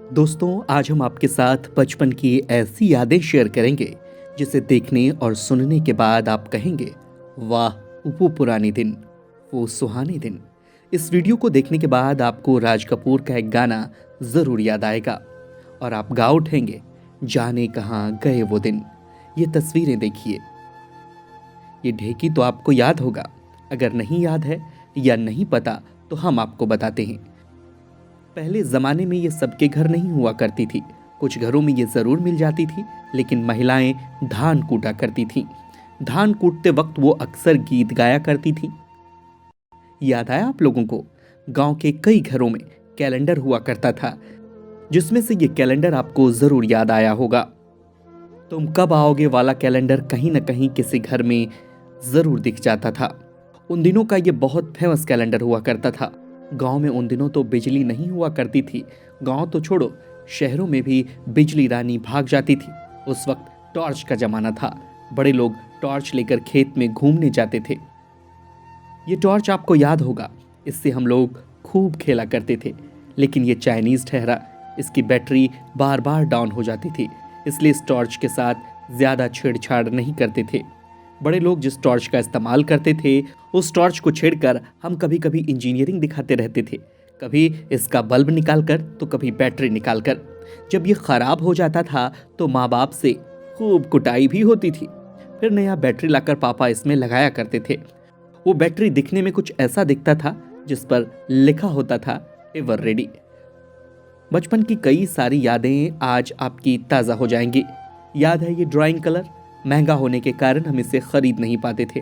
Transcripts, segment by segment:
दोस्तों, आज हम आपके साथ बचपन की ऐसी यादें शेयर करेंगे जिसे देखने और सुनने के बाद आप कहेंगे, वाह, वो पुराने दिन, वो सुहाने दिन। इस वीडियो को देखने के बाद आपको राज कपूर का एक गाना ज़रूर याद आएगा और आप गा उठेंगे, जाने कहाँ गए वो दिन। ये तस्वीरें देखिए। ये ढेकी तो आपको याद होगा। अगर नहीं याद है या नहीं पता तो हम आपको बताते हैं। पहले ज़माने में ये सबके घर नहीं हुआ करती थी। कुछ घरों में ये ज़रूर मिल जाती थी, लेकिन महिलाएं धान कूटा करती थीं। धान कूटते वक्त वो अक्सर गीत गाया करती थीं। याद आया आप लोगों को? गांव के कई घरों में कैलेंडर हुआ करता था, जिसमें से ये कैलेंडर आपको ज़रूर याद आया होगा। तुम कब आओगे वाला कैलेंडर कहीं न कहीं किसी घर में ज़रूर दिख जाता था। उन दिनों का ये बहुत फेमस कैलेंडर हुआ करता था। गांव में उन दिनों तो बिजली नहीं हुआ करती थी। गांव तो छोड़ो, शहरों में भी बिजली रानी भाग जाती थी। उस वक्त टॉर्च का जमाना था। बड़े लोग टॉर्च लेकर खेत में घूमने जाते थे। ये टॉर्च आपको याद होगा, इससे हम लोग खूब खेला करते थे। लेकिन ये चाइनीज ठहरा। इसकी बैटरी बार बार डाउन हो जाती थी, इसलिए इस टॉर्च के साथ ज़्यादा छेड़छाड़ नहीं करते थे। बड़े लोग जिस टॉर्च का इस्तेमाल करते थे, उस टॉर्च को छेड़कर हम कभी कभी इंजीनियरिंग दिखाते रहते थे। कभी इसका बल्ब निकालकर तो कभी बैटरी निकालकर। जब ये खराब हो जाता था तो माँ बाप से खूब कुटाई भी होती थी। फिर नया बैटरी लाकर पापा इसमें लगाया करते थे। वो बैटरी दिखने में कुछ ऐसा दिखता था जिस पर लिखा होता था, एवर रेडी। बचपन की कई सारी यादें आज आपकी ताज़ा हो जाएंगी। याद है ये ड्राइंग कलर? महंगा होने के कारण हम इसे खरीद नहीं पाते थे।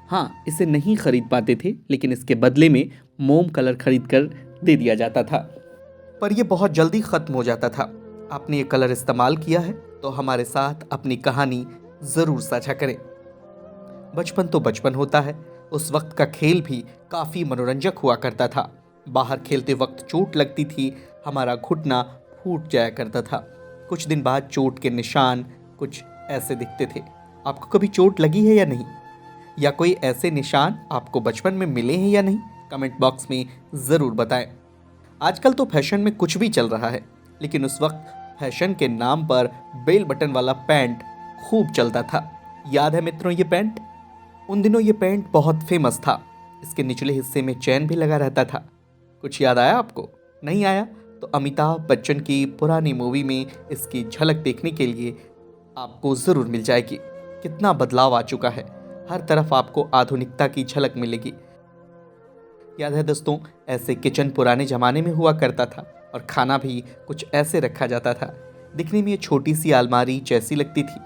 हाँ, इसे नहीं खरीद पाते थे, लेकिन इसके बदले में मोम कलर खरीद कर दे दिया जाता था। पर यह बहुत जल्दी ख़त्म हो जाता था। आपने ये कलर इस्तेमाल किया है तो हमारे साथ अपनी कहानी ज़रूर साझा करें। बचपन तो बचपन होता है। उस वक्त का खेल भी काफ़ी मनोरंजक हुआ करता था। बाहर खेलते वक्त चोट लगती थी, हमारा घुटना फूट जाया करता था। कुछ दिन बाद चोट के निशान कुछ ऐसे दिखते थे। आपको कभी चोट लगी है या नहीं? या कोई ऐसे निशान आपको बचपन में मिले हैं या नहीं? कमेंट बॉक्स में ज़रूर बताएं। आजकल तो फैशन में कुछ भी चल रहा है, लेकिन उस वक्त फैशन के नाम पर बेल बटन वाला पैंट खूब चलता था। याद है मित्रों ये पैंट? उन दिनों ये पैंट बहुत फेमस था। इसके निचले हिस्से में चैन भी लगा रहता था। कुछ याद आया आपको? नहीं आया तो अमिताभ बच्चन की पुरानी मूवी में इसकी झलक देखने के लिए आपको ज़रूर मिल जाएगी। कितना बदलाव आ चुका है, हर तरफ आपको आधुनिकता की झलक मिलेगी। याद है दोस्तों, ऐसे किचन पुराने ज़माने में हुआ करता था और खाना भी कुछ ऐसे रखा जाता था। दिखने में ये छोटी सी अलमारी जैसी लगती थी।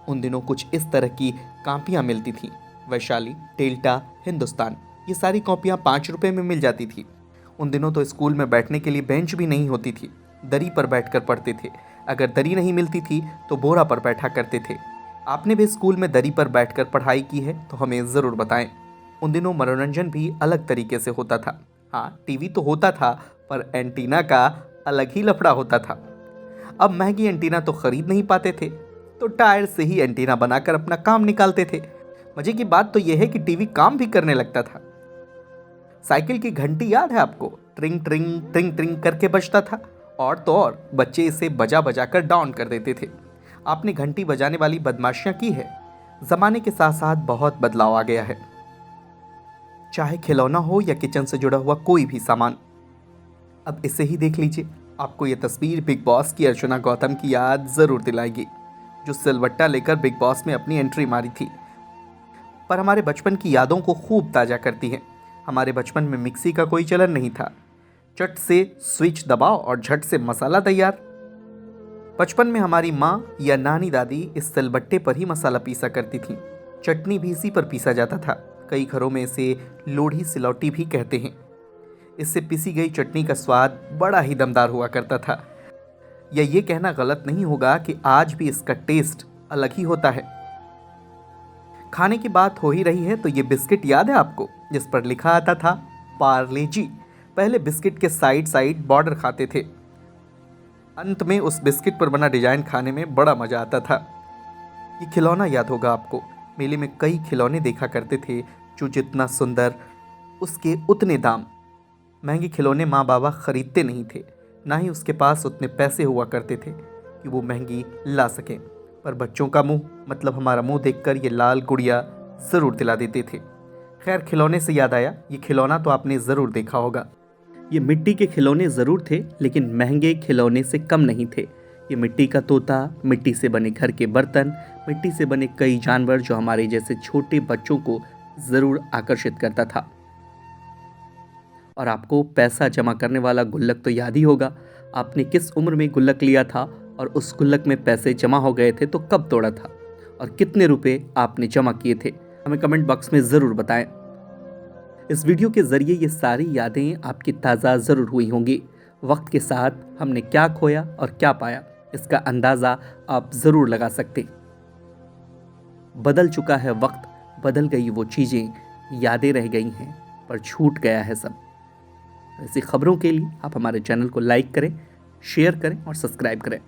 उन दिनों कुछ इस तरह की कॉपियाँ मिलती थीं। वैशाली, डेल्टा, हिंदुस्तान, ये सारी कॉपियाँ 5 रुपये में मिल जाती थी। उन दिनों तो स्कूल में बैठने के लिए बेंच भी नहीं होती थी। दरी पर बैठकर पढ़ते थे। अगर दरी नहीं मिलती थी तो बोरा पर बैठा करते थे। आपने भी स्कूल में दरी पर बैठकर पढ़ाई की है तो हमें ज़रूर बताएं। उन दिनों मनोरंजन भी अलग तरीके से होता था। हाँ, टीवी तो होता था, पर एंटीना का अलग ही लफड़ा होता था। अब महंगी एंटीना तो खरीद नहीं पाते थे, तो टायर से ही एंटीना बनाकर अपना काम निकालते थे। मजे की बात तो यह है कि टीवी काम भी करने लगता था। साइकिल की घंटी याद है आपको? ट्रिंग ट्रिंग ट्रिंग ट्रिंग करके बजता था। और तो और बच्चे इसे बजा बजा कर डाउन कर देते थे। आपने घंटी बजाने वाली बदमाशियां की है? जमाने के साथ साथ बहुत बदलाव आ गया है। चाहे खिलौना हो या किचन से जुड़ा हुआ कोई भी सामान। अब इसे ही देख लीजिए। आपको ये तस्वीर बिग बॉस की अर्चना गौतम की याद ज़रूर दिलाएगी, जो सिलवट्टा लेकर बिग बॉस में अपनी एंट्री मारी थी। पर हमारे बचपन की यादों को खूब ताज़ा करती है। हमारे बचपन में मिक्सी का कोई चलन नहीं था। चट से स्विच दबाओ और झट से मसाला तैयार। बचपन में हमारी माँ या नानी दादी इस सिलबट्टे पर ही मसाला पीसा करती थीं। चटनी भी इसी पर पीसा जाता था। कई घरों में इसे लोढ़ी सिलौटी भी कहते हैं। इससे पिसी गई चटनी का स्वाद बड़ा ही दमदार हुआ करता था। या ये कहना गलत नहीं होगा कि आज भी इसका टेस्ट अलग ही होता है। खाने की बात हो ही रही है तो ये बिस्किट याद है आपको, जिस पर लिखा आता था पार्ले जी? पहले बिस्किट के साइड साइड बॉर्डर खाते थे। अंत में उस बिस्किट पर बना डिजाइन खाने में बड़ा मजा आता था। ये खिलौना याद होगा आपको। मेले में कई खिलौने देखा करते थे, जो जितना सुंदर उसके उतने दाम। महंगे खिलौने माँ बाबा खरीदते नहीं थे। ना ही उसके पास उतने पैसे हुआ करते थे कि वो महंगी ला सकें। पर बच्चों का मुंह, मतलब हमारा मुंह देखकर ये लाल गुड़िया ज़रूर दिला देते थे। खैर, खिलौने से याद आया, ये खिलौना तो आपने ज़रूर देखा होगा। ये मिट्टी के खिलौने ज़रूर थे, लेकिन महंगे खिलौने से कम नहीं थे। ये मिट्टी का तोता, मिट्टी से बने घर के बर्तन, मिट्टी से बने कई जानवर जो हमारे जैसे छोटे बच्चों को ज़रूर आकर्षित करता था। और आपको पैसा जमा करने वाला गुल्लक तो याद ही होगा। आपने किस उम्र में गुल्लक लिया था और उस गुल्लक में पैसे जमा हो गए थे तो कब तोड़ा था और कितने रुपए आपने जमा किए थे, हमें कमेंट बॉक्स में ज़रूर बताएं। इस वीडियो के ज़रिए ये सारी यादें आपकी ताज़ा ज़रूर हुई होंगी। वक्त के साथ हमने क्या खोया और क्या पाया, इसका अंदाज़ा आप ज़रूर लगा सकते। बदल चुका है वक्त, बदल गई वो चीज़ें, यादें रह गई हैं, पर छूट गया है सब। ऐसी खबरों के लिए आप हमारे चैनल को लाइक करें, शेयर करें और सब्सक्राइब करें।